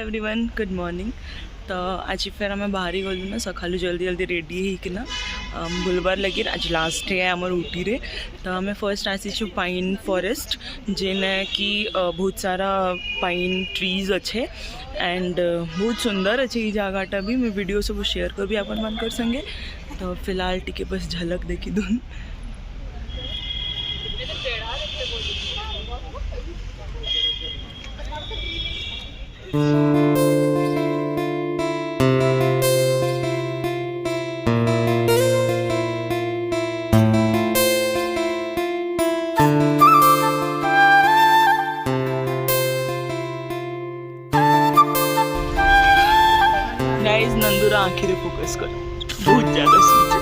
Everyone good morning. तो आज फिर आम बाहरी गलु ना सका जल्दी जल्दी रेडी होकिना बुलबार लगे। आज लास्ट डे आमर ऊटी रे। तो आम फर्स्ट आसीचु पाइन फॉरेस्ट जेने कि बहुत सारा पाइन ट्रीज अच्छे एंड बहुत सुंदर अच्छे ये जगहटा भी मैं वीडियो सब शेयर कर भी अपन मन कर संगे। तो फिलहाल टिके बस झलक देखी दूँ। गाइस नंदुरा आखिर फोकस कर बहुत ज्यादा सोचे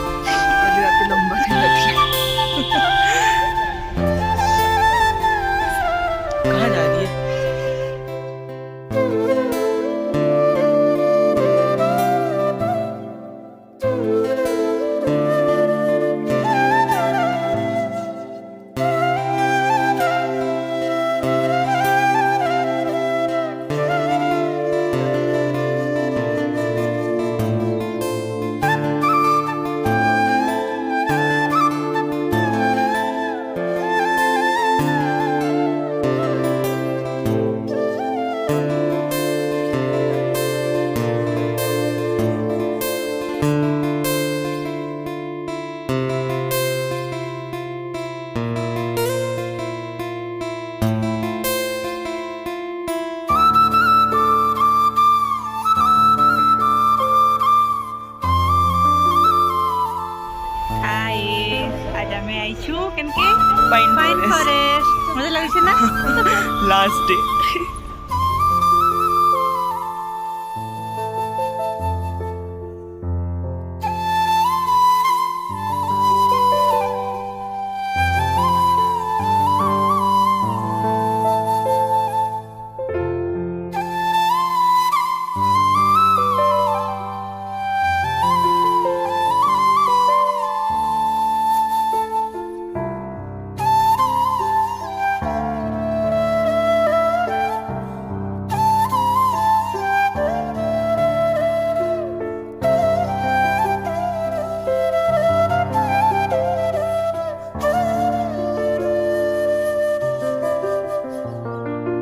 कल रात लंबा दिन कहाँ जा रही है? पाइन फॉरेस्ट मजा लगे ना लास्ट डे।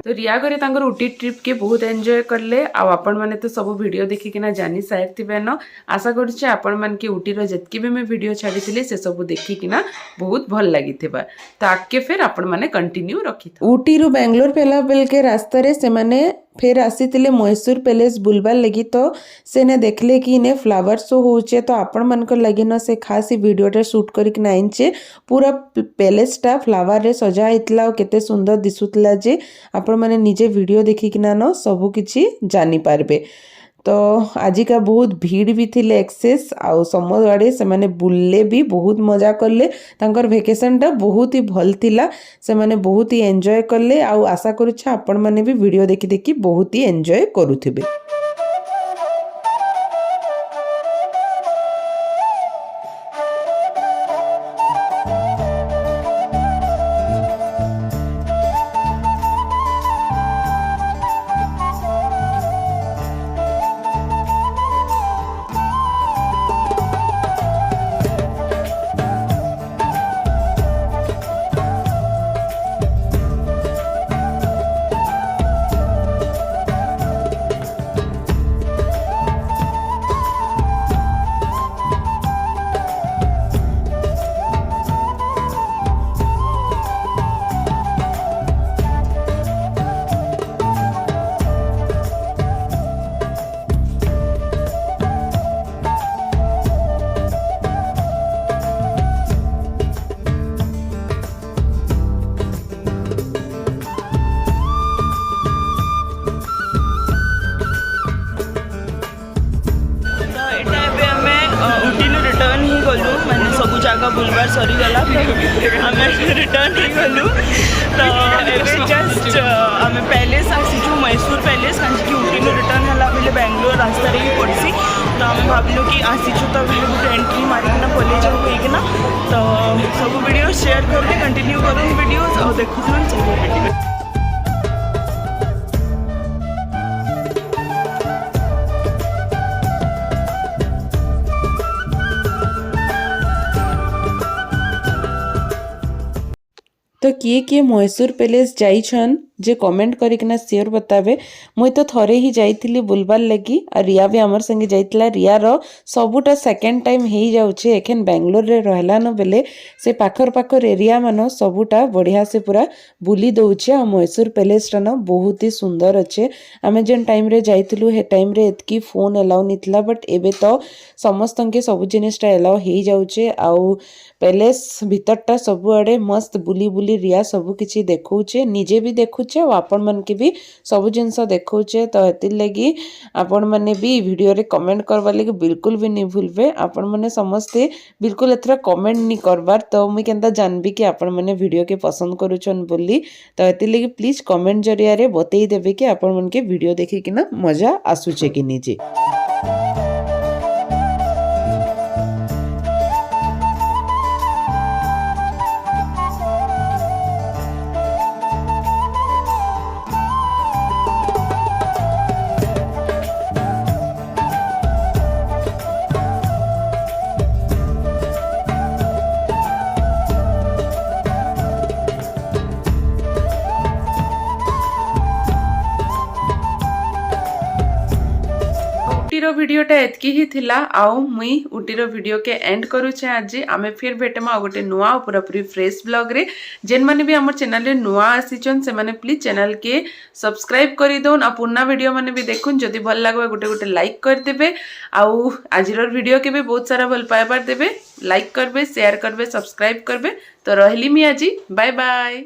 तो रिया घरे तांकर उटी ट्रिप के बहुत एंजॉय करले आपण माने तो सब वीडियो देखिकिना जानी साइड थिबे न। आशा करूचे आपण मान के उटी रो जतकी भी मैं वीडियो छाड़ी से सब देखिकिना बहुत भल लगी थिबा। तो आके फिर आपण माने कंटिन्यू रखी था। उटी रो बेंगलोर पेला बेल के रास्ता रे से माने फिर आसीतिले मैसूर पैलेस बुलबार लगी। तो सेने देखले कि ने फ्लावर शो होचे तो आपण मानकर लगी न से खास वीडियोटा शूट करिक नाइनचे पूरा पैलेसटा फ्लावर रे सजा हितला केते सुंदर दिसुतला जे आपण माने निजे वीडियो देखिकिना न सब किछि जानि पारबे। तो आजिका बहुत भीड़ भी थिले एक्सेस आउ समझे से माने बुलले भी बहुत मजा करले। तांकर वेकेशन टा बहुत ही भल थिला से माने बहुत ही एंजॉय करले आउ आशा करूछ आपण माने भी वीडियो देखि देखि बहुत ही एंजॉय करूथिबे। जगह बुलबार सरीगला आम रिटर्न ही गलु। तो जस्ट आम पैलेस आसीचु मैसूर पैलेस कहीं उटी रिटर्न है बोले बेंगलोर रास्ता ही पड़सी। तो आम भाविलु कि आसीचु तो गोटे एंट्री मारिकिना पलि जाऊ होइकिना। तो सब वीडियो शेयर करके कंटिन्यू करूँ वीडियो और देखुन चलिए वीडियो। तो किए मैसूर पैलेस जाइछन जे कमेंट करिकना शेयर बतावे। मुई तो थरे ही जाइथिली बुलबार लगी और रिया भी हमर संगे जाइतला। रिया रो सबुटा सेकेंड टाइम हे जाउछे एखन बेंगलोर रे रहला न बेले से पाखर एरिया मानो सबुटा बढ़िया से पूरा बुली दउछे। आ मैसूर पैलेस टा न बहुत ही सुंदर अच्छे। आमे जेन टाइम रे जाइतिलु हे टाइम रे एतकी फोन अलाउ नितला बट एबे तो समस्त के सब जिनिसटा अलाउ हे जाउछे। आउ पैलेस भीतरटा सबुआडे मस्त बुली बुली रिया सब किछि देखौछे, निजे भी देखुछे और आपण मन के भी सब जिनस देखौछे। तो एतिल लगी आपण माने भी वीडियो रे कमेंट करबा लगी बिल्कुल भी नहीं भूलबे। आपण माने समस्ते बिल्कुल एथरा कमेंट नहीं करबार तो मुई केनता जानबी कि आपण माने वीडियो के पसंद करूछन बोली। तो एतिल लगी प्लीज कमेंट जरिया रे बतई देबे कि आपण मन के वीडियो देखि किना मजा आसुछे कि निजे। उटीर भिडियोटा एतकी ही थिला। आउ मुई उटीर भिडियो के एंड करूछे आज। आमे फिर भेटमा गोटे नुआ और पूरापूरी फ्रेश ब्लॉग रे। जेन माने भी हमर चैनल रे नुआ आसीचन से माने प्लीज चैनल के सब्सक्राइब करि दोन। आ पुन्ना वीडियो माने भी देखुन जदी भल लागबे गोटे गोटे लाइक कर देबे। आउ आजिर वीडियो के भी बहुत सारा भल पाइबार देबे। लाइक करबे, शेयर करबे, सब्सक्राइब करबे। तो रहली मी आजी, बाय बाय।